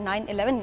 9/11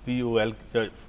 POL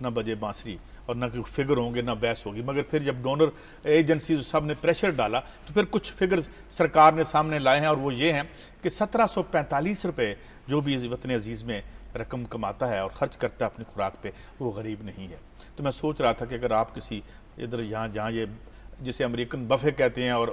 نہ بجے بانسری اور نہ کوئی فگر ہوں گے نہ بحث ہوگی. مگر پھر جب ڈونر ایجنسیز سب نے پریشر ڈالا تو پھر کچھ فگر سرکار نے سامنے لائے ہیں اور وہ یہ ہیں کہ 1745 روپے جو بھی وطن عزیز میں رقم کماتا ہے اور خرچ کرتا ہے اپنی خوراک پہ وہ غریب نہیں ہے. تو میں سوچ رہا تھا کہ اگر آپ کسی ادھر یہاں جہاں یہ جسے امریکن بفے کہتے ہیں اور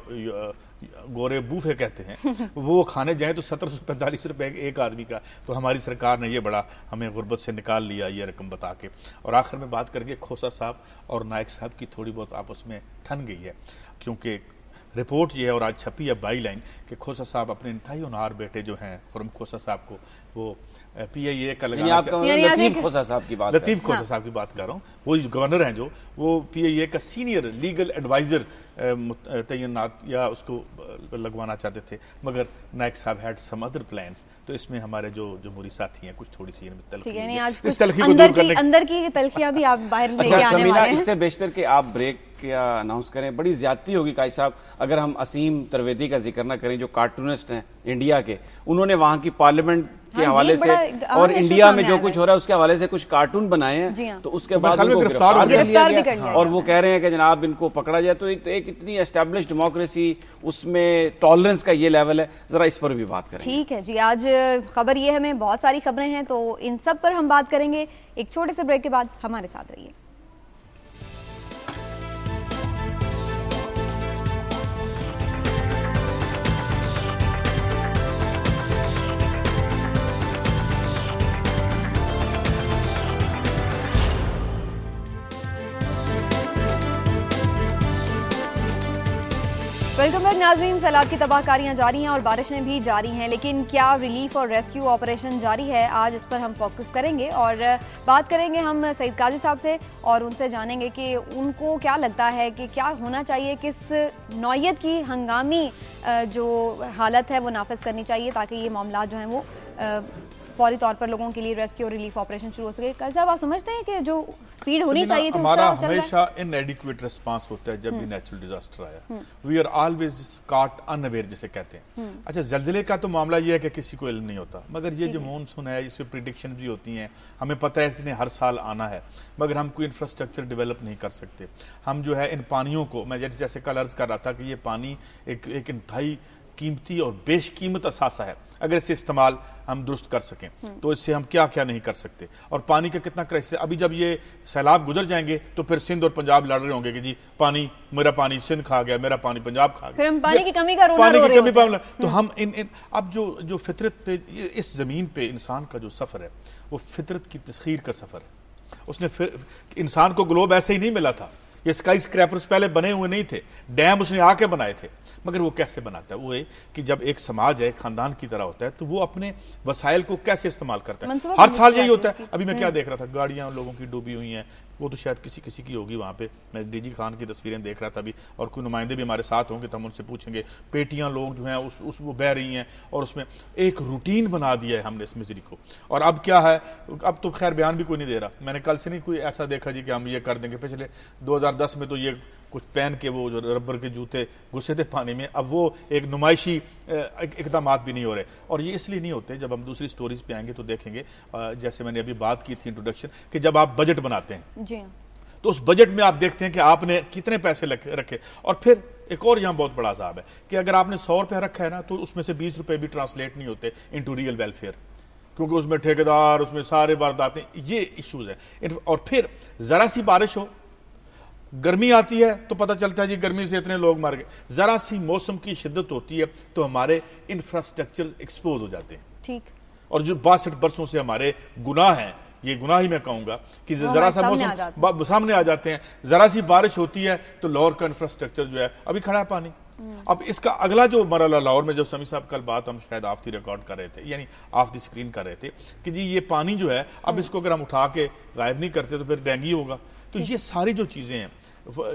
گورے بوفے کہتے ہیں وہ کھانے جائیں تو 1745 روپے ایک آدمی کا. تو ہماری سرکار نے یہ بڑا ہمیں غربت سے نکال لیا یہ رقم بتا کے. اور آخر میں بات کر کے کھوسا صاحب اور نائک صاحب کی تھوڑی بہت آپس میں ٹھن گئی ہے, کیونکہ رپورٹ یہ ہے اور آج چھپی ہے بائی لائن کہ کھوسا صاحب اپنے انتہائی ہونہار بیٹے جو ہیں خرم کھوسا صاحب کو وہ پی آئی اے کا لطیف کھوسا صاحب کی بات لطیف کھوسا صاحب کی بات کر رہا ہوں. وہ گورنر ہیں جو وہ پی آئی اے کا سینئر لیگل ایڈوائزر تعینات یا اس کو لگوانا چاہتے تھے, مگر نائک صاحب ہیڈ سم ادر پلانس. تو اس میں ہمارے جو جمہوری ساتھی ہیں کچھ تھوڑی سی اندر کی تلخیاں بھی آپ باہر لے کے آنے والے ہیں. اس سے بیشتر کہ آپ بریک کیا اناؤنس کریں. بڑی زیادتی ہوگی قائد صاحب اگر ہم اسیم ترویدی کا ذکر نہ کریں جو کارٹونسٹ ہیں انڈیا کے. انہوں نے وہاں کی پارلیمنٹ کے حوالے سے اور انڈیا میں جو کچھ ہو رہا ہے اس کے حوالے سے کچھ کارٹون بنائے ہیں تو اس کے بعد ان کو گرفتار کر لیا گیا اور وہ کہہ رہے ہیں کہ جناب ان کو پکڑا جائے. تو ایک اتنی اسٹیبلش ڈیموکریسی اس میں ٹالرنس کا یہ لیول ہے, ذرا اس پر بھی بات کریں. ٹھیک ہے جی, آج خبر یہ ہے ہمیں بہت ساری خبریں ہیں تو ان سب پر ہم بات کریں گے. ایک چھوٹے سے بریک کے بعد ہمارے ساتھ رہیے. ویلکم بیک ناظرین. سیلاب کی تباہ کاریاں جاری ہیں اور بارشیں بھی جاری ہیں, لیکن کیا ریلیف اور ریسکیو آپریشن جاری ہے؟ آج اس پر ہم فوکس کریں گے اور بات کریں گے ہم سعید قاضی صاحب سے اور ان سے جانیں گے کہ ان کو کیا لگتا ہے کہ کیا ہونا چاہیے, کس نوعیت کی ہنگامی جو حالت ہے وہ نافذ کرنی چاہیے تاکہ یہ معاملات جو ہیں وہ فوری طور پر لوگوں کے لیے ریسکیو اور ریلیف آپریشن شروع ہو سکے. قاضی صاحب آپ سمجھتے ہیں کہ جو سپیڈ ہونی چاہیے تھی ہمارا ہمیشہ ان ایڈیکویٹ ریسپانس ہوتا ہے جب بھی نیچرل ڈیزاسٹر آیا. We are always caught unaware جسے کہتے ہیں. اچھا زلزلے کا تو معاملہ یہ ہے کہ کسی کو علم نہیں ہوتا, مگر یہ جو مونسون ہے اس کی پریڈکشن بھی ہوتی ہیں, ہمیں پتہ ہے اس نے ہر سال آنا ہے, مگر ہم کوئی انفراسٹرکچر ڈیولپ نہیں کر سکتے. ہم جو ہے ان پانیوں کو, میں جیسے کل عرض کر رہا تھا کہ یہ پانی ایک انتہائی قیمتی اور بیش قیمت اثاثہ ہے. اگر اسے استعمال ہم درست کر سکیں تو اس سے ہم کیا کیا نہیں کر سکتے. اور پانی کا کتنا کرائسس. ابھی جب یہ سیلاب گزر جائیں گے تو پھر سندھ اور پنجاب لڑ رہے ہوں گے کہ جی پانی, میرا پانی سندھ کھا گیا, میرا پانی پنجاب کھا گیا, پھر ہم پانی کی کمی کا رونا رو رہے ہوتے ہیں. تو ہم اب جو فطرت پہ اس زمین پہ انسان کا جو سفر ہے وہ فطرت کی تسخیر کا سفر ہے. اس نے انسان کو گلوب ایسے ہی نہیں ملا تھا, یہ اسکائی اسکریپرز پہلے بنے ہوئے نہیں تھے, ڈیم اس نے آ کے بنائے تھے. مگر وہ کیسے بناتا ہے؟ وہ ہے کہ جب ایک سماج ہے, ایک خاندان کی طرح ہوتا ہے تو وہ اپنے وسائل کو کیسے استعمال کرتا ہے. ہر سال یہی ہوتا ہے. ابھی میں کیا دیکھ رہا تھا, گاڑیاں لوگوں کی ڈوبی ہوئی ہیں, وہ تو شاید کسی کی ہوگی وہاں پہ. میں ڈی جی خان کی تصویریں دیکھ رہا تھا ابھی, اور کوئی نمائندے بھی ہمارے ساتھ ہوں گے تو ہم ان سے پوچھیں گے. پیٹیاں لوگ جو ہیں وہ بہ رہی ہیں اور اس میں ایک روٹین بنا دیا ہے ہم نے اس مزری کو. اور اب کیا ہے, اب تو خیر بیان بھی کوئی نہیں دے رہا. میں نے کل سے نہیں کوئی ایسا دیکھا جی کہ ہم یہ کر دیں گے. پچھلے 2010 میں تو یہ کچھ پہن کے وہ جو ربر کے جوتے گھسے تھے پانی میں, اب وہ ایک نمائشی اقدامات بھی نہیں ہو رہے. اور یہ اس لیے نہیں ہوتے, جب ہم دوسری سٹوریز پہ آئیں گے تو دیکھیں گے, جیسے میں نے ابھی بات کی تھی انٹروڈکشن, کہ جب آپ بجٹ بناتے ہیں جی تو اس بجٹ میں آپ دیکھتے ہیں کہ آپ نے کتنے پیسے رکھے. اور پھر ایک اور یہاں بہت بڑا عذاب ہے کہ اگر آپ نے 100 روپے رکھا ہے نا تو اس میں سے 20 روپے بھی ٹرانسلیٹ نہیں ہوتے انٹو ریئل ویلفیئر, کیونکہ اس میں ٹھیکیدار, اس میں سارے وارداتیں, یہ ایشوز ہیں. اور پھر ذرا سی بارش ہو, گرمی آتی ہے تو پتہ چلتا ہے جی گرمی سے اتنے لوگ مر گئے. ذرا سی موسم کی شدت ہوتی ہے تو ہمارے انفراسٹرکچر ایکسپوز ہو جاتے ہیں. ٹھیک. اور جو 62 برسوں سے ہمارے گناہ ہیں, یہ گناہ ہی میں کہوں گا کہ ذرا سا موسم سامنے آ جاتے ہیں, ذرا سی بارش ہوتی ہے تو لاہور کا انفراسٹرکچر جو ہے ابھی کھڑا ہے پانی. اب اس کا اگلا جو مرحلہ لاہور میں, جو سمی صاحب کل بات ہم شاید آف دی ریکارڈ کر رہے تھے, یعنی آف دی اسکرین کر رہے تھے, کہ جی یہ پانی جو ہے اب اس کو اگر ہم اٹھا کے غائب نہیں کرتے تو پھر ڈینگی ہوگا. تو یہ ساری جو چیزیں ہیں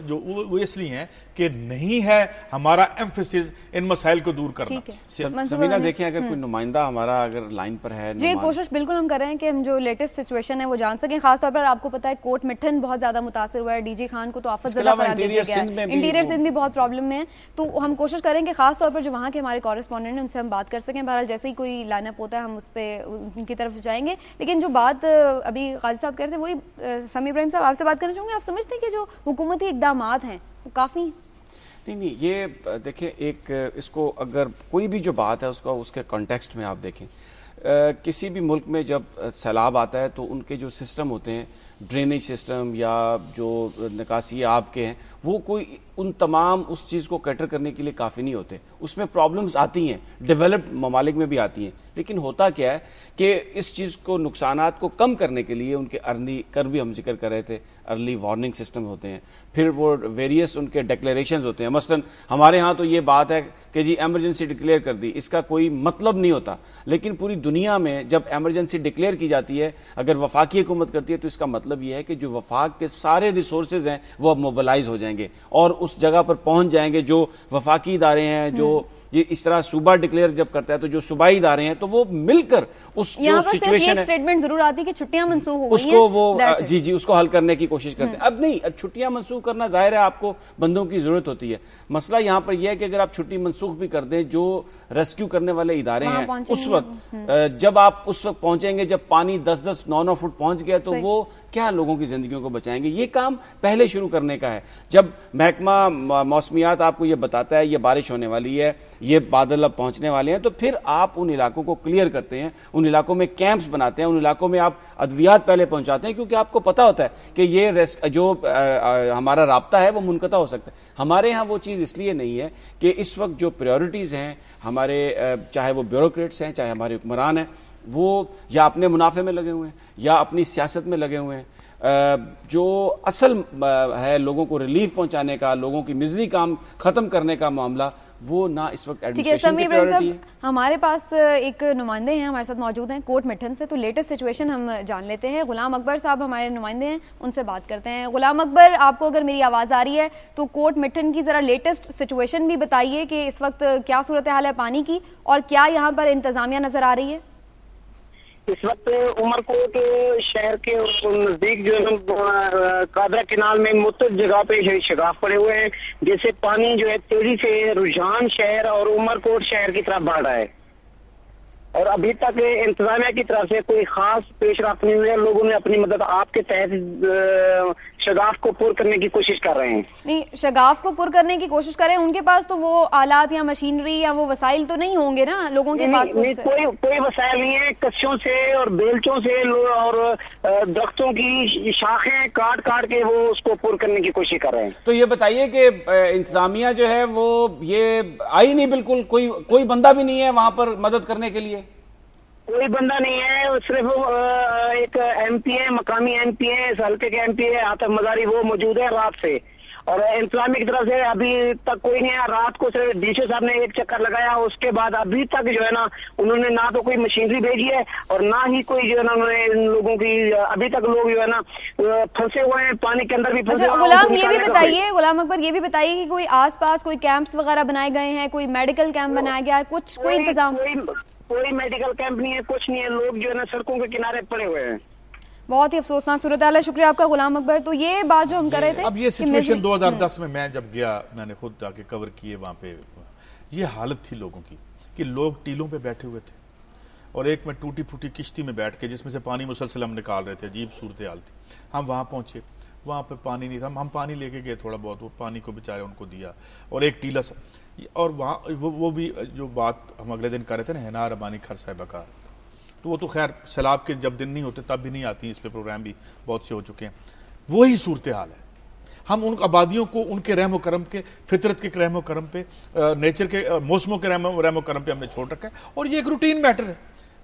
جو وہ اس لیے ہیں کہ نہیں ہے ہمارا ایمفیسس ان مسائل کو دور کرنا. سمینہ دیکھیں اگر کوئی نمائندہ ہمارا اگر لائن پر ہے جی کوشش بالکل ہم کر رہے ہیں کہ ہم جو لیٹسٹ سچویشن ہے وہ جان سکیں. خاص طور پر آپ کو پتا ہے کوٹ مٹھن بہت زیادہ متاثر ہوا ہے, ڈی جی خان کو تو آفت زدہ قرار دے دیا گیا ہے, انٹیریئر سندھ بھی بہت پرابلم میں ہے. تو ہم کوشش کریں کہ خاص طور پر جو وہاں کے ہمارے کورسپونڈنٹ ہیں ان سے ہم بات کر سکیں. بہرحال جیسے ہی کوئی لائن اپ ہوتا ہے ہم اس پہ ان کی طرف جائیں گے. لیکن جو بات ابھی قاضی صاحب کہہ رہے تھے وہی سمیع ابراہیم صاحب آپ سے بات کرنا چاہوں گے. آپ سمجھتے ہیں کہ جو حکومتی اقدامات ہیں وہ کافی؟ نہیں یہ دیکھیں ایک اس کو اگر کوئی بھی جو بات ہے اس کے کانٹیکسٹ میں آپ دیکھیں, کسی بھی ملک میں جب سیلاب آتا ہے تو ان کے جو سسٹم ہوتے ہیں, ڈرینیج سسٹم یا جو نکاسی آب کے ہیں, وہ کوئی ان تمام اس چیز کو کیٹر کرنے کے لیے کافی نہیں ہوتے. اس میں پرابلمز آتی ہیں, ڈیولپڈ ممالک میں بھی آتی ہیں. لیکن ہوتا کیا ہے کہ اس چیز کو نقصانات کو کم کرنے کے لیے ان کے ارلی بھی ہم ذکر کر رہے تھے, ارلی وارننگ سسٹم ہوتے ہیں, پھر وہ ویریس ان کے ڈکلیریشنز ہوتے ہیں. مثلا ہمارے ہاں تو یہ بات ہے کہ جی ایمرجنسی ڈکلیئر کر دی, اس کا کوئی مطلب نہیں ہوتا. لیکن پوری دنیا میں جب ایمرجنسی ڈکلیئر کی جاتی ہے, اگر وفاقی حکومت کرتی ہے, تو اس کا مطلب یہ ہے کہ جو وفاق کے سارے ریسورسز ہیں وہ اب موبلائز ہو جائیں گے اور اس جگہ پر پہنچ جائیں گے. جو وفاقی ادارے ہیں, جو یہ اس طرح صوبہ ڈکلیئر جب کرتا ہے تو جو صوبائی ادارے ہیں تو وہ مل کر اس جو سچویشن ہے سٹیٹمنٹ ضرور آتی کہ چھٹیاں منسوخ ہو اس کو وہ جی اس کو حل کرنے کی کوشش کرتے ہیں. اب نہیں, چھٹیاں منسوخ کرنا ظاہر ہے آپ کو بندوں کی ضرورت ہوتی ہے. مسئلہ یہاں پر یہ ہے کہ اگر آپ چھٹی منسوخ بھی کر دیں, جو ریسکیو کرنے والے ادارے ہیں اس وقت جب آپ اس وقت پہنچیں گے جب پانی 10-10, 9-9 فٹ پہنچ گیا تو وہ کیا لوگوں کی زندگیوں کو بچائیں گے؟ یہ کام پہلے شروع کرنے کا ہے. جب محکمہ موسمیات آپ کو یہ بتاتا ہے یہ بارش ہونے والی ہے, یہ بادل اب پہنچنے والے ہیں, تو پھر آپ ان علاقوں کو کلیئر کرتے ہیں, ان علاقوں میں کیمپس بناتے ہیں, ان علاقوں میں آپ ادویات پہلے پہنچاتے ہیں, کیونکہ آپ کو پتا ہوتا ہے کہ یہ جو ہمارا رابطہ ہے وہ منقطع ہو سکتا ہے. ہمارے ہاں وہ چیز اس لیے نہیں ہے کہ اس وقت جو پریورٹیز ہیں ہمارے, چاہے وہ بیوروکریٹس ہیں چاہے ہمارے حکمران ہیں, وہ یا اپنے منافع میں لگے ہوئے ہیں یا اپنی سیاست میں لگے ہوئے ہیں. جو اصل ہے لوگوں کو ریلیف پہنچانے کا, لوگوں کی مزری کام ختم کرنے کا معاملہ, وہ نہ اس وقت ایڈمنسٹریشن کی پریورٹی ہے. ہمارے پاس ایک نمائندے ہیں ہمارے ساتھ موجود ہیں کوٹ مٹھن سے, تو لیٹسٹ سچویشن ہم جان لیتے ہیں. غلام اکبر صاحب ہمارے نمائندے ہیں, ان سے بات کرتے ہیں. غلام اکبر, آپ کو اگر میری آواز آ رہی ہے تو کوٹ مٹھن کی ذرا لیٹسٹ سچویشن بھی بتائیے کہ اس وقت کیا صورتحال ہے پانی کی, اور کیا یہاں پر انتظامیہ نظر آ رہی ہے؟ اس وقت عمر کوٹ شہر کے نزدیک جو ہے قادرہ کنال میں مختلف جگہ پہ شگاف پڑے ہوئے ہیں, جس سے پانی جو ہے تیزی سے رجحان شہر اور عمر کوٹ شہر کی طرف بڑھ رہا ہے. اور ابھی تک انتظامیہ کی طرف سے کوئی خاص پیش رفت نہیں ہوئی ہے. لوگوں نے اپنی مدد آپ کے تحت شگاف کو پر کرنے کی کوشش کر رہے ہیں. نہیں, شگاف کو پر کرنے کی کوشش کریں, ان کے پاس تو وہ آلات یا مشینری یا وہ وسائل تو نہیں ہوں گے نا لوگوں کے پاس؟ کوئی وسائل نہیں ہے. کسیوں سے اور بیلچوں سے اور درختوں کی شاخیں کاٹ کے وہ اس کو پر کرنے کی کوشش کر رہے ہیں. تو یہ بتائیے کہ انتظامیہ جو ہے وہ یہ آئی نہیں, بالکل کوئی بندہ بھی نہیں ہے وہاں پر مدد کرنے کے لیے؟ کوئی بندہ نہیں ہے, صرف ایک ایم پی ہے, مقامی ایم پی ہے, اس حلقے کے ایم پی ہے عاطف مزاری, وہ موجود ہے رات سے. اور انتظامیہ کی طرف سے ابھی تک کوئی نہیں ہے. رات کو صرف ڈی سی صاحب نے ایک چکر لگایا, اس کے بعد ابھی تک جو ہے نا انہوں نے نہ تو کوئی مشینری بھیجی ہے اور نہ ہی کوئی جو ہے نا انہوں نے ان لوگوں کی, ابھی تک لوگ جو ہے نا پھنسے ہوئے ہیں پانی کے اندر بھی پھنسے ہوئے ہیں. غلام یہ بھی بتائیے, غلام اکبر یہ بھی بتائیے کہ کوئی آس پاس کوئی کیمپس وغیرہ بنائے گئے ہیں, کوئی میڈیکل کیمپ بنایا گیا ہے, کچھ کوئی انتظام؟ کوئی میڈیکل کیمپ نہیں ہے, کچھ نہیں ہے. لوگ جو ہے نا سڑکوں کے کنارے پڑے ہوئے ہیں. بہت ہی افسوسناک صورتحال ہے. شکریہ آپ کا غلام اکبر. تو یہ بات جو ہم کر رہے تھے, اب یہ سچویشن 2010 میں جب گیا, میں نے خود جا کے کور کیے وہاں پہ, یہ حالت تھی لوگوں کی کہ لوگ ٹیلوں پہ بیٹھے ہوئے تھے اور ایک میں ٹوٹی پھوٹی کشتی میں بیٹھ کے جس میں سے پانی مسلسل ہم نکال رہے تھے. عجیب صورتحال تھی. ہم وہاں پہنچے, وہاں پہ پانی نہیں تھا, ہم پانی لے کے گئے تھوڑا بہت, وہ پانی کو بیچارے ان کو دیا اور ایک ٹیلا سا, اور وہاں وہ بھی جو بات ہم اگلے دن کر رہے تھے نا, ہینا ربانی کھر صاحبہ کا, تو وہ تو خیر سیلاب کے جب دن نہیں ہوتے تب بھی نہیں آتی, اس پہ پروگرام بھی بہت سے ہو چکے ہیں. وہی صورتحال ہے. ہم ان آبادیوں کو ان کے رحم و کرم کے, فطرت کے رحم و کرم پہ, نیچر کے موسموں کے رحم و کرم پہ ہم نے چھوڑ رکھا ہے, اور یہ ایک روٹین میٹر ہے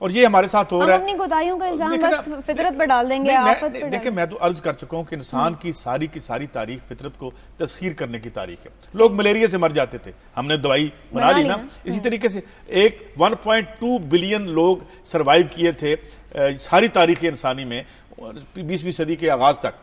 اور یہ ہمارے ساتھ ہو رہا ہے. ہم اپنی کوتاہیوں کا الزام بس فطرت پر ڈال دیں گے, آفت پر. دیکھیں میں تو عرض کر چکا ہوں کہ انسان کی ساری تاریخ فطرت کو تسخیر کرنے کی تاریخ ہے. لوگ ملیریا سے مر جاتے تھے, ہم نے دوائی بنا لی نا. اسی طریقے سے ایک 1.2 بلین لوگ سروائیو کیے تھے ساری تاریخ انسانی میں 20ویں صدی کے آغاز تک.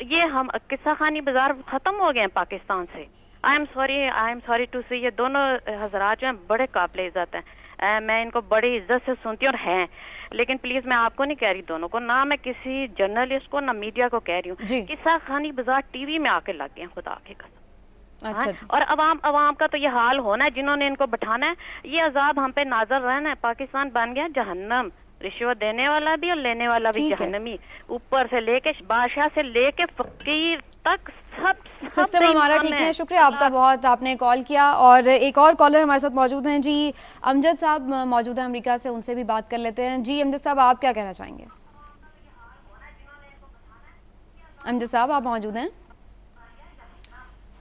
یہ ہم قصہ خانی بازار ختم ہو گئے ہیں پاکستان سے. آئی ایم سوری ٹو سی. یہ دونوں حضرات جو ہیں بڑے قابل عزت ہیں, میں ان کو بڑی عزت سے سنتی ہوں اور ہیں, لیکن پلیز میں آپ کو نہیں کہہ رہی دونوں کو, نہ میں کسی جرنلسٹ کو نہ میڈیا کو کہہ رہی ہوں. قصہ خانی بازار ٹی وی میں آ کے لگ گئے ہیں خدا کے قسم. اور عوام کا تو یہ حال ہونا ہے جنہوں نے ان کو بٹھانا ہے. یہ عذاب ہم پہ نازل رہنا ہے. پاکستان بن گیا جہنم, رشوت دینے والا بھی اور لینے والا بھی جہنمی, اوپر سے لے کے بادشاہ سے لے کے فقیر تک سب سسٹم ہمارا ٹھیک ہے. شکریہ آپ کا بہت, آپ نے کال کیا. اور ایک اور کالر ہمارے ساتھ موجود ہیں جی, امجد صاحب موجود ہیں امریکہ سے, ان سے بھی بات کر لیتے ہیں. جی امجد صاحب, آپ کیا کہنا چاہیں گے؟ امجد صاحب آپ موجود ہیں؟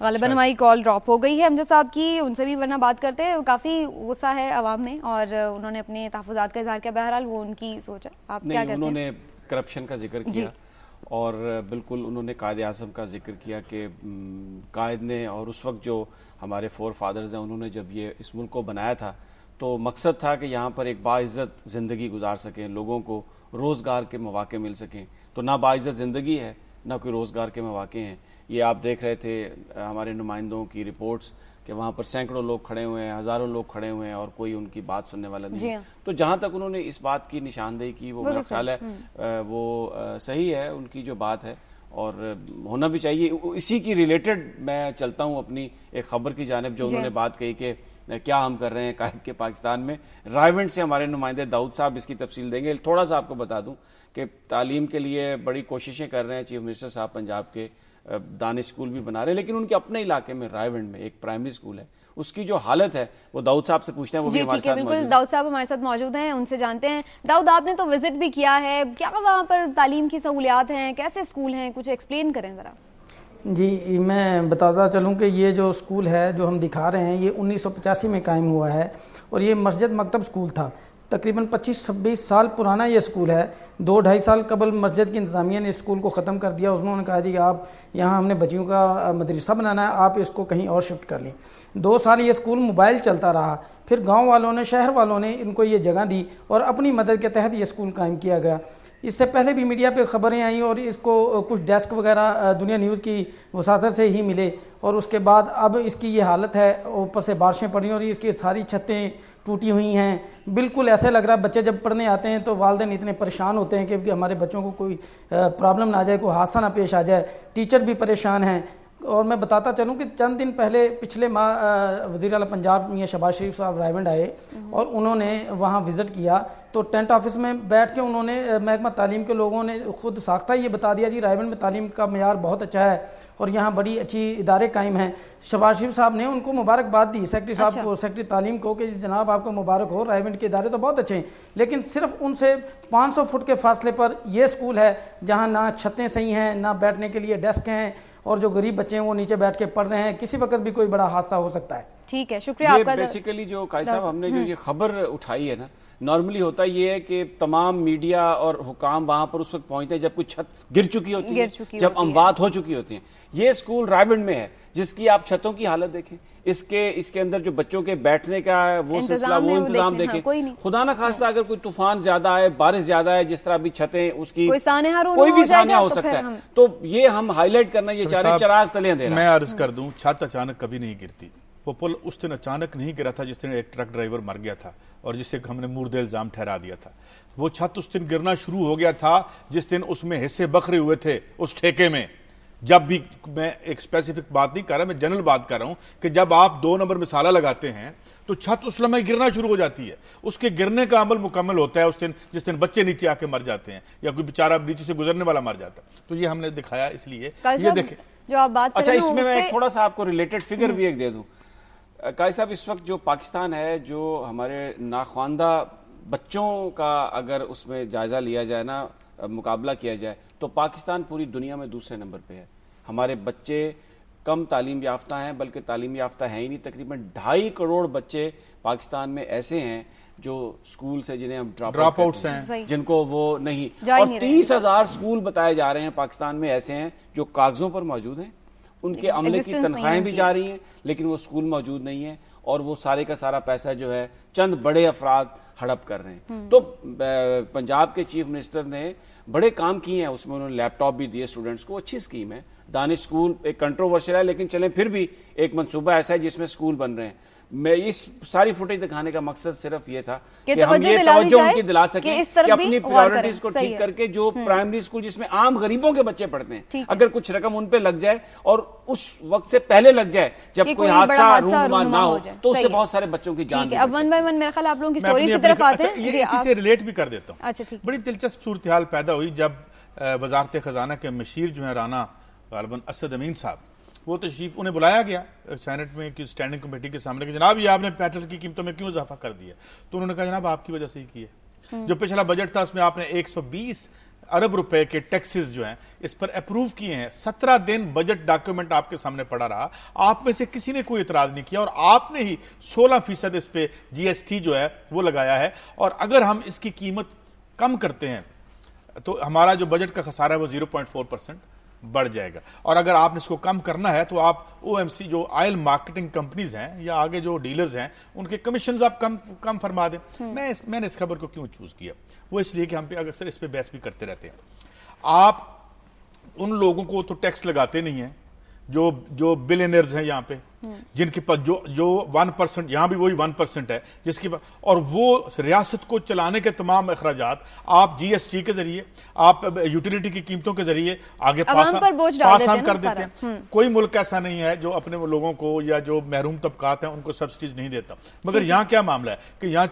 غالباً ہماری کال ڈراپ ہو گئی ہے امجد صاحب کی, ان سے بھی ورنہ بات کرتے. کافی غصہ ہے عوام میں اور انہوں نے اپنے تحفظات کا اظہار کیا. بہرحال وہ ان کی سوچ ہے. آپ کیا کہتے ہیں؟ انہوں نے کرپشن کا ذکر کیا اور بالکل انہوں نے قائد اعظم کا ذکر کیا کہ قائد نے, اور اس وقت جو ہمارے فور فادرز ہیں انہوں نے جب یہ اس ملک کو بنایا تھا تو مقصد تھا کہ یہاں پر ایک باعزت زندگی گزار سکیں, لوگوں کو روزگار کے مواقع مل سکیں. تو نہ باعزت زندگی ہے نہ کوئی روزگار کے مواقع ہیں. یہ آپ دیکھ رہے تھے ہمارے نمائندوں کی رپورٹس کہ وہاں پر سینکڑوں لوگ کھڑے ہوئے ہیں, ہزاروں لوگ کھڑے ہوئے ہیں اور کوئی ان کی بات سننے والا نہیں. تو جہاں تک انہوں نے اس بات کی نشاندہی کی وہ میرا خیال ہے وہ صحیح ہے, ان کی جو بات ہے اور ہونا بھی چاہیے. اسی کی ریلیٹڈ میں چلتا ہوں اپنی ایک خبر کی جانب, جو انہوں نے بات کہی کہ کیا ہم کر رہے ہیں قائد کے پاکستان میں. رائیونڈ سے ہمارے نمائندے داؤد صاحب اس کی تفصیل دیں گے. تھوڑا سا آپ کو بتا دوں کہ تعلیم کے لیے بڑی کوششیں کر رہے ہیں چیف منسٹر صاحب پنجاب کے, دانش اسکول بھی بنا رہے ہیں, لیکن ان کے اپنے علاقے میں رائیونڈ میں ایک پرائمری اسکول ہے, اس کی جو حالت ہے وہ داؤد صاحب سے پوچھتے ہیں. وہ بھی ہمارے ساتھ موجود ہیں. داؤد صاحب ہمارے ساتھ موجود ہیں, ان سے جانتے ہیں. داؤد, آپ نے تو وزٹ بھی کیا ہے, کیا وہاں پر تعلیم کی سہولیات ہیں, کیسے اسکول ہیں, کچھ ایکسپلین کریں ذرا. جی میں بتاتا چلوں کہ یہ جو اسکول ہے جو ہم دکھا رہے ہیں یہ 1985 میں قائم ہوا ہے اور یہ مسجد مکتب اسکول تھا. تقریباً 25-26 سال پرانا یہ اسکول ہے. 2-2.5 سال قبل مسجد کی انتظامیہ نے اس اسکول کو ختم کر دیا. انہوں نے کہا جی کہ آپ یہاں ہم نے بچیوں کا مدرسہ بنانا ہے, آپ اس کو کہیں اور شفٹ کر لیں. 2 سال یہ اسکول موبائل چلتا رہا. پھر گاؤں والوں نے, شہر والوں نے ان کو یہ جگہ دی اور اپنی مدد کے تحت یہ اسکول قائم کیا گیا. اس سے پہلے بھی میڈیا پہ خبریں آئیں اور اس کو کچھ ڈیسک وغیرہ دنیا نیوز کی وساطت سے ہی ملے, اور اس کے بعد اب اس کی یہ حالت ہے, اوپر سے بارشیں پڑ رہی ہیں اور اس کی ساری چھتیں ٹوٹی ہوئی ہیں. بالکل ایسے لگ رہا ہے بچے جب پڑھنے آتے ہیں تو والدین اتنے پریشان ہوتے ہیں کہ ہمارے بچوں کو کوئی پرابلم نہ آ جائے, کوئی حادثہ نہ پیش آ جائے. ٹیچر بھی پریشان ہیں. اور میں بتاتا چلوں کہ چند دن پہلے پچھلے ماہ وزیر اعلیٰ پنجاب میاں شہباز شریف صاحب رائیونڈ آئے اور انہوں نے وہاں وزٹ کیا تو ٹینٹ آفس میں بیٹھ کے انہوں نے محکمہ تعلیم کے لوگوں نے خود ساختہ یہ بتا دیا جی رائیونڈ میں تعلیم کا معیار بہت اچھا ہے اور یہاں بڑی اچھی ادارے قائم ہیں. شہباز شریف صاحب نے ان کو مبارکباد دی, سیکرٹری صاحب کو, سیکرٹری تعلیم کو, کہ جناب آپ کو مبارک ہو, رائیونڈ کے ادارے تو بہت اچھے ہیں. لیکن صرف ان سے 500 فٹ کے فاصلے پر یہ اسکول ہے جہاں نہ چھتیں صحیح ہیں, نہ بیٹھنے کے لیے ڈیسک ہیں, اور جو غریب بچے ہیں وہ نیچے بیٹھ کے پڑھ رہے ہیں. کسی وقت بھی کوئی بڑا حادثہ ہو سکتا ہے. ٹھیک ہے, شکریہ آپ کا. بیسیکلی جو قائد صاحب ہم نے جو یہ خبر اٹھائی ہے نا, نارملی ہوتا یہ ہے کہ تمام میڈیا اور حکام وہاں پر اس وقت پہنچتے ہیں جب کوئی چھت گر چکی ہوتی ہے, جب اموات ہو چکی ہوتی ہیں. یہ اسکول رائیونڈ میں ہے جس کی آپ چھتوں کی حالت دیکھیں, اس کے اندر جو بچوں کے بیٹھنے کا وہ سلسلہ, وہ انتظام دیکھیں. خدا نہ خواستہ اگر کوئی طوفان زیادہ آئے, بارش زیادہ ہے, جس طرح بھی چھتیں اس کی کوئی بھی سانحہ ہو سکتا ہے, تو یہ ہم ہائی لائٹ کرنا, یہ چارے چراغ تلے اندھیرا. میں عرض کر دوں, چھت اچانک کبھی نہیں گرتی. وہ پل اس دن اچانک نہیں گرا تھا جس دن ایک ٹرک ڈرائیور مر گیا تھا اور جسے ہم نے مورد الزام ٹھہرا دیا تھا. وہ چھت اس دن گرنا شروع ہو گیا تھا جس دن اس میں حصے بکھرے ہوئے تھے اس ٹھیکے میں. جب بھی, میں ایک اسپیسیفک بات نہیں کر رہا, میں جنرل بات کر رہا ہوں کہ جب آپ 2 نمبر مسالہ لگاتے ہیں تو چھت اس لمحے گرنا شروع ہو جاتی ہے. اس کے گرنے کا عمل مکمل ہوتا ہے اس دن جس دن بچے نیچے آ کے مر جاتے ہیں یا کوئی بیچارہ نیچے سے گزرنے والا مر جاتا ہے. تو یہ ہم نے دکھایا اس لیے. یہ دیکھیں جو آپ بات اچھا, اس میں تھوڑا سا آپ کو ریلیٹڈ فگر بھی ایک دے دوں. قائد صاحب, اس وقت جو پاکستان ہے, جو ہمارے ناخواندہ بچوں کا اگر اس میں جائزہ لیا جائے نا, مقابلہ کیا جائے, تو پاکستان پوری دنیا میں دوسرے نمبر پہ ہے. ہمارے بچے کم تعلیم یافتہ ہیں, بلکہ تعلیم یافتہ ہیں ہی نہیں. تقریباً 2.5 کروڑ بچے پاکستان میں ایسے ہیں جو اسکول سے جنہیں ہم ڈراپ آؤٹس ہیں, جن کو وہ نہیں, اور 30,000 اسکول بتائے جا رہے ہیں پاکستان میں ایسے ہیں جو کاغذوں پر موجود ہیں, ان کے عملے کی تنخواہیں بھی جا رہی ہیں, لیکن وہ اسکول موجود نہیں ہیں. اور وہ سارے کا سارا پیسہ جو ہے چند بڑے افراد ہڑپ کر رہے ہیں. تو پنجاب کے چیف منسٹر نے بڑے کام کیے ہیں, اس میں انہوں نے لیپ ٹاپ بھی دیے اسٹوڈنٹس کو, اچھی اسکیم ہے. دانش اسکول ایک کنٹروورشل ہے, لیکن چلیں پھر بھی ایک منصوبہ ایسا ہے جس میں اسکول بن رہے ہیں. میں اس ساری فوٹیج دکھانے کا مقصد صرف یہ تھا کہ ہم یہ توجہ ان کی دلا سکیں کہ اپنی پرائیورٹیز کو ٹھیک کر کے جو پرائمری اسکول جس میں عام غریبوں کے بچے پڑھتے ہیں, اگر کچھ رقم ان پہ لگ جائے اور اس وقت سے پہلے لگ جائے جب کوئی حادثہ رونما نہ ہو, تو اس سے بہت سارے بچوں کی جان. اب ون بائی ون میرے خیال آپ لوگوں کی سٹوری کی طرف آتے ہیں. یہ اسی سے ریلیٹ بھی کر دیتا ہوں. بڑی دلچسپ صورتحال پیدا ہوئی جب وزارت خزانہ کے مشیر جو ہیں رانا غالباً اسد امین صاحب, وہ تشریف انہیں بلایا گیا سینٹ میں کی اسٹینڈنگ کمیٹی کے سامنے کہ جناب یہ آپ نے پیٹرول کی قیمتوں میں کیوں اضافہ کر دیا. تو انہوں نے کہا جناب آپ کی وجہ سے ہی کیا. جو پچھلا بجٹ تھا اس میں آپ نے 120 ارب روپے کے ٹیکسز جو ہیں اس پر اپروو کیے ہیں. 17 دن بجٹ ڈاکیومنٹ آپ کے سامنے پڑا رہا, آپ میں سے کسی نے کوئی اعتراض نہیں کیا, اور آپ نے ہی 16% اس پہ GST جو ہے وہ لگایا ہے. اور اگر ہم اس کی قیمت کم کرتے ہیں تو ہمارا جو بجٹ کا خسارہ ہے وہ 0.4% بڑھ جائے گا. اور اگر آپ نے اس کو کم کرنا ہے تو آپ OMC جو آئل مارکیٹنگ کمپنیز ہیں یا آگے جو ڈیلرز ہیں ان کے کمیشنز آپ کم فرما دیں. میں نے اس خبر کو کیوں چوز کیا, وہ اس لیے کہ ہم اکثر اس پہ بحث بھی کرتے رہتے ہیں. آپ ان لوگوں کو تو ٹیکس لگاتے نہیں ہیں جو بلینئرز ہیں یہاں پہ, جن کے پاس جو 1%, یہاں بھی وہی 1% ہے جس کی, اور وہ ریاست کو چلانے کے تمام اخراجات آپ GST کے ذریعے, آپ یوٹیلیٹی کی قیمتوں کے ذریعے آگے پاس آن کر دیتے ہیں. کوئی ملک ایسا نہیں ہے جو اپنے لوگوں کو یا جو محروم طبقات ہیں ان کو سبسڈیز نہیں دیتا. مگر یہاں کیا معاملہ ہے کہ یہاں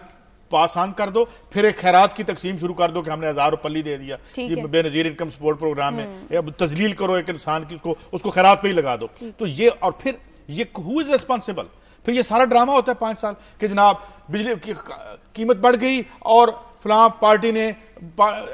پاس آن کر دو, پھر ایک خیرات کی تقسیم شروع کر دو کہ ہم نے 1000 پلی دے دیا, یہ بے نظیر انکم سپورٹ پروگرام ہے. تذلیل کرو ایک انسان کی, اس کو خیرات پہ ہی لگا دو. تو یہ, اور پھر یہ ہو از ریسپانسبل. پھر یہ سارا ڈرامہ ہوتا ہے 5 سال کہ جناب بجلی کی قیمت بڑھ گئی اور فلاں پارٹی نے,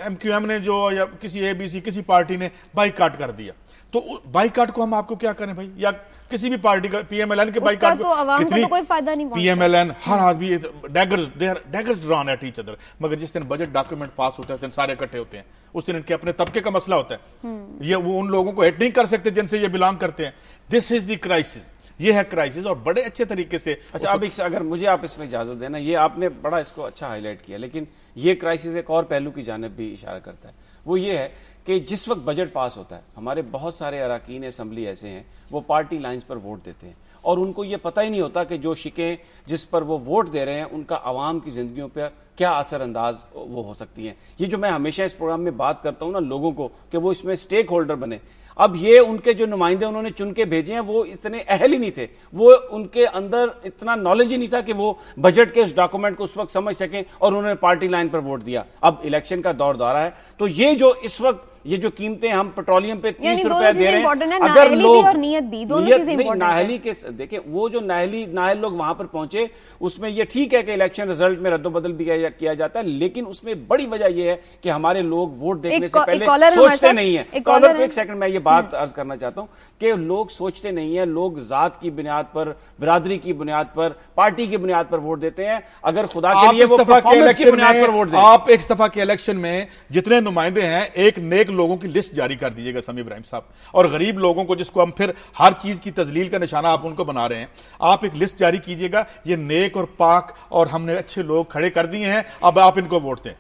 MQM نے جو, یا کسی ABC کسی پارٹی نے بائیکاٹ کر دیا. تو بائیکاٹ کو ہم آپ کو کیا کریں بھائی, یا کسی بھی پارٹی کا PMLN کے بائیکاٹ کو, کتنی کوئی فائدہ نہیں. PMLN ہر آدمی ڈیگرز ڈران ایٹ ایچ ادر. مگر جس دن بجٹ ڈاکیومنٹ پاس ہوتا ہے اس دن سارے اکٹھے ہوتے ہیں, اس دن ان کے اپنے طبقے کا مسئلہ ہوتا ہے. یہ وہ ان لوگوں کو ہٹ نہیں کر سکتے جن سے یہ بلانگ کرتے ہیں. دس از دی کرائسس, یہ ہے کرائسس, اور بڑے اچھے طریقے سے. اچھا اب اگر مجھے آپ اس میں اجازت دینا, یہ آپ نے بڑا اس کو اچھا ہائی لائٹ کیا, لیکن یہ کرائسس ایک اور پہلو کی جانب بھی اشارہ کرتا ہے. وہ یہ ہے کہ جس وقت بجٹ پاس ہوتا ہے ہمارے بہت سارے اراکین اسمبلی ایسے ہیں وہ پارٹی لائنز پر ووٹ دیتے ہیں, اور ان کو یہ پتہ ہی نہیں ہوتا کہ جو شکیں جس پر وہ ووٹ دے رہے ہیں ان کا عوام کی زندگیوں پہ کیا اثر انداز وہ ہو سکتی ہیں. یہ جو میں ہمیشہ اس پروگرام میں بات کرتا ہوں نا لوگوں کو کہ وہ اس میں سٹیک ہولڈر بنے, اب یہ ان کے جو نمائندے انہوں نے چن کے بھیجے ہیں وہ اتنے اہل ہی نہیں تھے, وہ ان کے اندر اتنا نالج ہی نہیں تھا کہ وہ بجٹ کے اس ڈاکومنٹ کو اس وقت سمجھ سکیں, اور انہوں نے پارٹی لائن پر ووٹ دیا. اب الیکشن کا دور دورہ ہے, تو یہ جو اس وقت یہ جو قیمتیں ہم پیٹرولیم پہ 30 روپے دے رہے ہیں, اگر لوگ نااہلی کے دیکھیں, وہ جو نااہل لوگ وہاں پر پہنچے, اس میں یہ ٹھیک ہے کہ الیکشن رزلٹ میں رد و بدل بھی کیا جاتا ہے, لیکن اس میں بڑی وجہ یہ ہے کہ ہمارے لوگ ووٹ دیکھنے سے پہلے سوچتے نہیں ہیں. کالر کو ایک سیکنڈ میں یہ بات عرض کرنا چاہتا ہوں کہ لوگ سوچتے نہیں ہیں, لوگ ذات کی بنیاد پر, برادری کی بنیاد پر, پارٹی کی بنیاد پر ووٹ دیتے ہیں. اگر خدا کے لیے وہ پرفارمنس کی بنیاد پر ووٹ دیں. آپ ایک دفعہ کے الیکشن میں جتنے نمائندے ہیں ایک نیک لوگوں کی لسٹ جاری کر دیجئے گا سمیع ابراہیم صاحب, اور غریب لوگوں کو جس کو ہم پھر ہر چیز کی تذلیل کا نشانہ آپ ان کو بنا رہے ہیں, آپ ایک لسٹ جاری کیجئے گا, یہ نیک اور پاک اور ہم نے اچھے لوگ کھڑے کر دیے ہیں, اب آپ ان کو ووٹ دیں.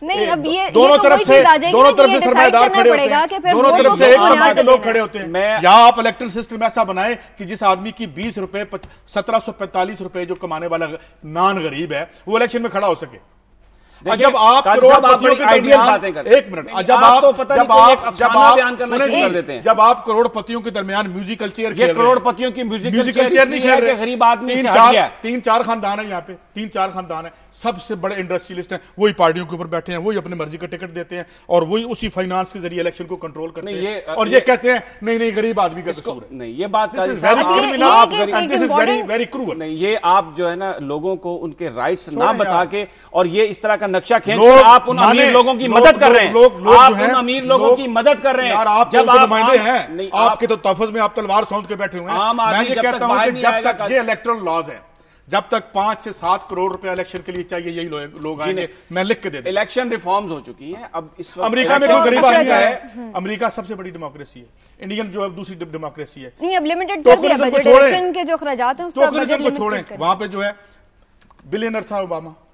نہیں, اب یہ دونوں طرف سے سرمایہ دار کھڑے ہوتے ہیں, دونوں طرف سے ایک طبقے کے لوگ کھڑے ہوتے ہیں. یا آپ الیکٹرل سسٹم ایسا بنائیں کہ جس آدمی کی 20 روپے 1745 روپے جو کمانے والا نان غریب ہے وہ الیکشن میں کھڑا ہو سکے. جب آپ کروڑ پتیوں کے درمیان, ایک منٹ, جب آپ کروڑ پتیوں کے درمیان میوزیکل چیئر کھیل رہے ہیں, کروڑ پتیوں کی میوزیکل چیئر نہیں کھیل رہے, غریب آدمی سے ہٹ گیا. 3-4 خاندان ہیں یہاں پہ, 3-4 خاندان ہیں, سب سے بڑے انڈسٹریلسٹ ہیں, وہی پارٹیوں کے اوپر بیٹھے ہیں, وہی اپنی مرضی کا ٹکٹ دیتے ہیں, اور وہی اسی فائنانس کے ذریعے الیکشن کو کنٹرول کرتے ہیں, اور یہ کہتے ہیں نہیں غریب آدمی کا قصور ہے. نہیں, یہ بات ویری کرول. نہیں, یہ آپ جو ہے نا لوگوں کو ان کے رائٹس نہ بتا کے اور یہ اس طرح کا نقشہ کھینچ کر آپ ان امیر لوگوں کی مدد کر رہے ہیں, آپ ان امیر لوگوں کی مدد کر رہے ہیں. آپ جب نمائندے ہیں, آپ کے تو تحفظ میں آپ تلوار سونت کے بیٹھے ہوئے ہیں. میں یہ کہتا ہوں کہ جب تک یہ الیکٹرل لاز ہیں, جب تک 5 سے 7 کروڑ روپے الیکشن کے لیے چاہیے, یہی لوگ آئیں گے, میں لکھ کے دے دوں. الیکشن ریفارمز ہو چکی ہیں. اب اس وقت امریکہ میں کوئی غریب آدمی ہے, امریکہ سب سے بڑی ڈیموکریسی ہے, انڈین جو ہے دوسری ڈیموکریسی ہے. نہیں, اب لمیٹڈ کر دیا بجٹ, الیکشن کے جو اخراجات ہیں اس کا بجٹ لمٹ چھوڑیں. وہاں پہ جو ہے بلینر تھا اوباما,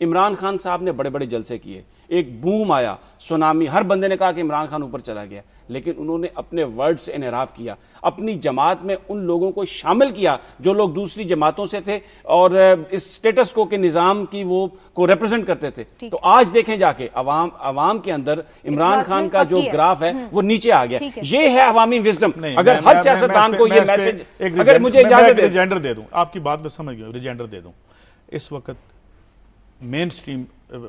عمران خان صاحب نے بڑے بڑے جلسے کیے, ایک بوم آیا, سونامی, ہر بندے نے کہا کہ عمران خان اوپر چلا گیا, لیکن انہوں نے اپنے ورڈ سے انحراف کیا, اپنی جماعت میں ان لوگوں کو شامل کیا جو لوگ دوسری جماعتوں سے تھے اور اس سٹیٹس کو کے نظام کی وہ کو ریپرزینٹ کرتے تھے. تو آج دیکھیں جا کے عوام کے اندر عمران خان کا جو گراف ہے وہ نیچے آ گیا. یہ ہے عوامی وزڈم. اگر ہر سیاستدان کو یہ میسج, اگر مجھے اجازت ریجنڈر دے دوں, آپ کی بات میں سمجھ گیا, ریجنڈر دے دوں, اس وقت مین سٹریم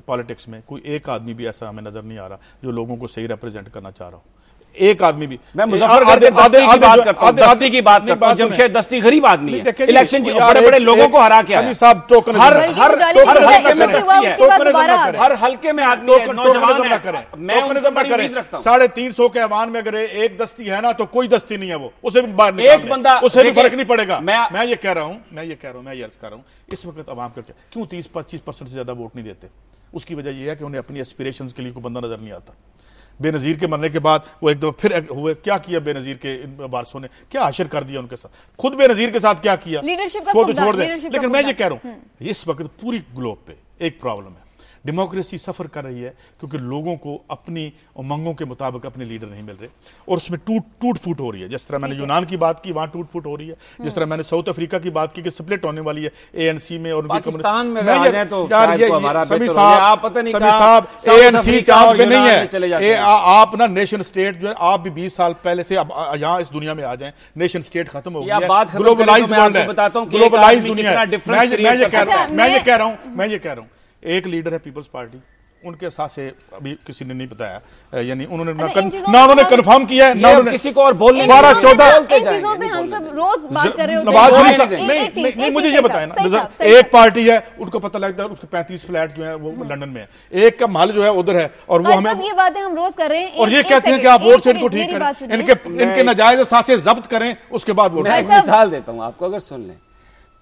پالیٹکس میں کوئی ایک آدمی بھی ایسا ہمیں نظر نہیں آ رہا جو لوگوں کو صحیح ریپرزینٹ کرنا چاہ رہا ہو. ایک آدمی بھی, میں مظفر دستی کی بات کرتا ہوں, جمشید دستی غریب آدمی ہے, الیکشن بڑے بڑے لوگوں کو ہرا کے ہر حلقے میں آدمی ہے, نوجوان ہے. میں 350 کے ایوان میں اگر ایک دستی ہے نا تو کوئی دستی نہیں ہے, وہ اسے بھی باہر ایک بندہ, اسے بھی فرق نہیں پڑے گا. میں یہ کہہ رہا ہوں, میں یہ عرض کر رہا ہوں, اس وقت عوام کا کیوں 30-25% سے زیادہ ووٹ نہیں دیتے؟ اس کی وجہ یہ ہے کہ انہیں اپنی ایسپیریشنز کے لیے کوئی بندہ نظر نہیں آتا. بے نظیر کے مرنے کے بعد وہ ایک دفعہ پھر ہوئے, کیا کیا بے نظیر کے وارثوں نے, کیا حشر کر دیا ان کے ساتھ, خود بے نظیر کے ساتھ کیا کیا, چھوڑ دیں. لیکن میں یہ کہہ رہا ہوں, اس وقت پوری گلوب پہ ایک پرابلم ہے, ڈیموکریسی سفر کر رہی ہے کیونکہ لوگوں کو اپنی امنگوں کے مطابق اپنے لیڈر نہیں مل رہے, اور اس میں ٹوٹ پھوٹ ہو رہی ہے. جس طرح میں نے یونان کی بات کی, وہاں ٹوٹ پھوٹ ہو رہی ہے. جس طرح میں نے ساؤتھ افریقہ کی بات کی کہ سپلٹ ہونے والی ہے ANC میں, اور پاکستان میں آ جائیں تو سمی صاحب ANC چاند پہ نہیں ہے. آپ نا نیشن سٹیٹ جو ہے, آپ بھی 20 سال پہلے سے یہاں اس دنیا میں آ جائیں, نیشن سٹیٹ ختم ہو گئی ہے, گلوبلائزڈ ورلڈ ہے, گلوبلائزڈ دنیا ہے. میں یہ کہہ رہا ہوں ایک لیڈر ہے پیپلز پارٹی, ان کے ساتھ سے ابھی کسی نے نہیں بتایا, یعنی انہوں نے نہ انہوں نے کنفرم کیا ہے, نہ انہوں نے کسی کو اور بولنے 12-14 چیزوں پہ ہم سب روز بات کر رہے ہوتے ہیں. نواز شریف صاحب نہیں, مجھے یہ بتائیں نا, ایک پارٹی ہے, ان کو پتہ لگتا ہے اس کے 35 فلیٹ جو ہیں وہ لندن میں ہے, ایک کا محل جو ہے ادھر ہے, اور وہ ہمیں یہ باتیں ہم روز کر رہے ہیں, اور یہ کہتے ہیں کہ آپ ووٹ سے ان کو ٹھیک کریں, ان کے ناجائز اثاثے ضبط کریں, اس کے بعد ووٹ. میں ایک مثال دیتا ہوں آپ کو, اگر سن لیں,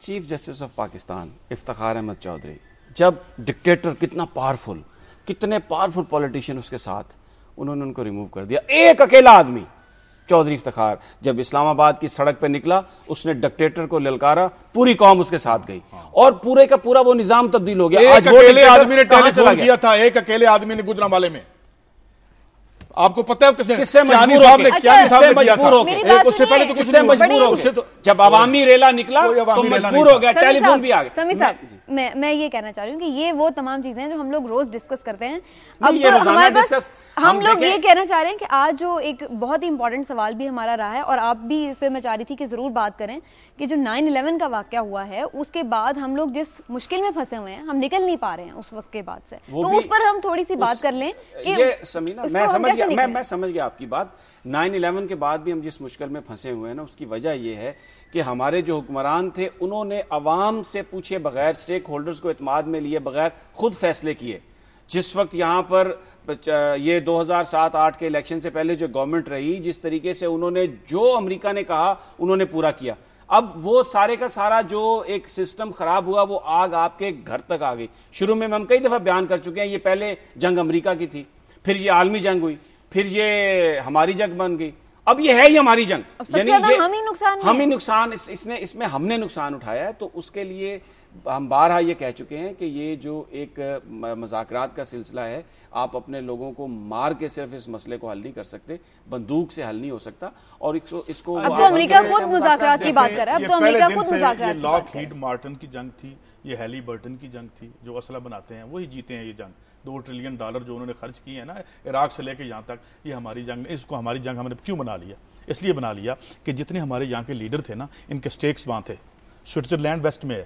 chief justice of Pakistan Iftikhar Ahmed Chaudhry, جب ڈکٹیٹر کتنا پاورفل, کتنے پاورفل پولیٹیشین اس کے ساتھ, انہوں نے ان کو ریموو کر دیا. ایک اکیلا آدمی چودھری افتخار جب اسلام آباد کی سڑک پہ نکلا, اس نے ڈکٹیٹر کو للکارا, پوری قوم اس کے ساتھ گئی, اور پورے کا پورا وہ نظام تبدیل ہو گیا. ایک اکیلے آدمی نے ٹیلی فون کیا تھا, ایک اکیلے آدمی نے گوجرانوالے میں, آپ کو پتہ ہے کس سے مجبور ہو گیا, جب عوامی ریلا نکلا تو مجبور ہو گیا, ٹیلی فون بھی آ گیا. سمی صاحب, میں یہ کہنا چاہ رہی ہوں کہ یہ وہ تمام چیزیں ہیں جو ہم لوگ روز ڈسکس کرتے ہیں. اب ہم لوگ یہ کہنا چاہ رہے ہیں کہ آج جو ایک بہت ہی امپورٹنٹ سوال بھی ہمارا رہا ہے, اور آپ بھی اس پہ میں چاہ رہی تھی کہ ضرور بات کریں, کہ جو 9/11 کا واقعہ ہوا ہے اس کے بعد ہم لوگ جس مشکل میں پھنسے ہوئے ہیں, ہم نکل نہیں پا رہے ہیں اس وقت کے بعد سے, تو اس پر ہم تھوڑی سی بات کر لیں. میں سمجھ گیا آپ کی بات. 9/11 کے بعد بھی ہم جس مشکل میں پھنسے ہوئے ہیں نا, اس کی وجہ یہ ہے کہ ہمارے جو حکمران تھے انہوں نے عوام سے پوچھے بغیر, سٹیک ہولڈرز کو اعتماد میں لیے بغیر خود فیصلے کیے. جس وقت یہاں پر یہ 2007-8 کے الیکشن سے پہلے جو گورنمنٹ رہی, جس طریقے سے انہوں نے جو امریکہ نے کہا انہوں نے پورا کیا. اب وہ سارے کا سارا جو ایک سسٹم خراب ہوا, وہ آگ آپ کے گھر تک آ گئی. شروع میں ہم کئی دفعہ بیان کر چکے ہیں, یہ پہلے جنگ امریکہ کی تھی, پھر یہ عالمی جنگ ہوئی, پھر یہ ہماری جنگ بن گئی, اب یہ ہے ہی ہماری جنگ, یعنی ہم ہی نقصان, اس میں ہم نے نقصان اٹھایا ہے. تو اس کے لیے ہم بارہا یہ کہہ چکے ہیں کہ یہ جو ایک مذاکرات کا سلسلہ ہے, آپ اپنے لوگوں کو مار کے صرف اس مسئلے کو حل نہیں کر سکتے, بندوق سے حل نہیں ہو سکتا. اور اس کو اب تو امریکہ خود مذاکرات کی بات کر رہا ہے, اب تو امریکہ خود مذاکرات کی بات کر رہا ہے. لاک ہیڈ مارٹن کی جنگ تھی, یہ ہیلی برٹن کی جنگ تھی, جو اسلحہ بناتے ہیں وہی جیتے ہیں یہ جنگ. $2 ٹریلین جو انہوں نے خرچ کیے ہیں نا عراق سے لے کے یہاں تک, یہ ہماری جنگ. اس کو ہماری جنگ ہم نے کیوں بنا لیا؟ اس لیے بنا لیا کہ جتنے ہمارے یہاں کے لیڈر تھے نا, ان کے سٹیکس وہاں تھے. سوئٹزرلینڈ ویسٹ میں ہے,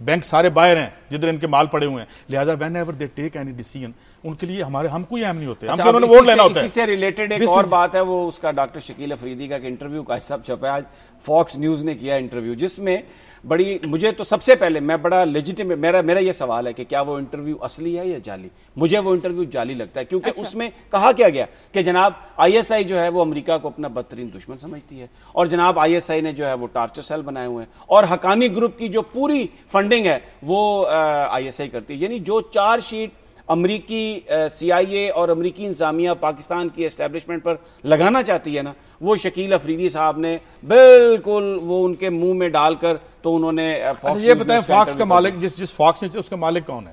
بینک سارے باہر ہیں جدھر ان کے مال پڑے ہوئے ہیں, لہذا whenever they take any decision, ان کے لیے ہم کوئی اہم نہیں ہوتے, ہم انہوں نے ووٹ لینا ہوتا ہے. اسی سے ریلیٹڈ ایک اور بات ہے, وہ اس کا ڈاکٹر شکیل افریدی کا انٹرویو کا حصہ چھپا ہے, آج فاکس نیوز نے کیا انٹرویو, جس میں بڑی, مجھے تو سب سے پہلے میں بڑا لیجیٹیمیٹ, میرا یہ سوال ہے کہ کیا وہ انٹرویو اصلی ہے یا جعلی؟ مجھے وہ انٹرویو جعلی لگتا ہے, کیونکہ اس میں کہا کیا گیا کہ جناب ISI جو ہے وہ امریکہ کو اپنا بدترین دشمن سمجھتی ہے, اور جناب ISI نے جو ہے وہ ٹارچر سیل بنائے ہوئے ہیں, اور حقانی گروپ کی جو پوری فنڈنگ ہے وہ ISI کرتی ہے. یعنی جو چارج شیٹ امریکی CIA اور امریکی انتظامیہ پاکستان کی اسٹیبلشمنٹ پر لگانا چاہتی ہے نا, وہ شکیل افریدی صاحب نے بالکل وہ ان کے منہ میں ڈال کر, تو انہوں نے یہ بتائیں فاکس کا مالک, جس فاکس نے, اس کا مالک کون ہے؟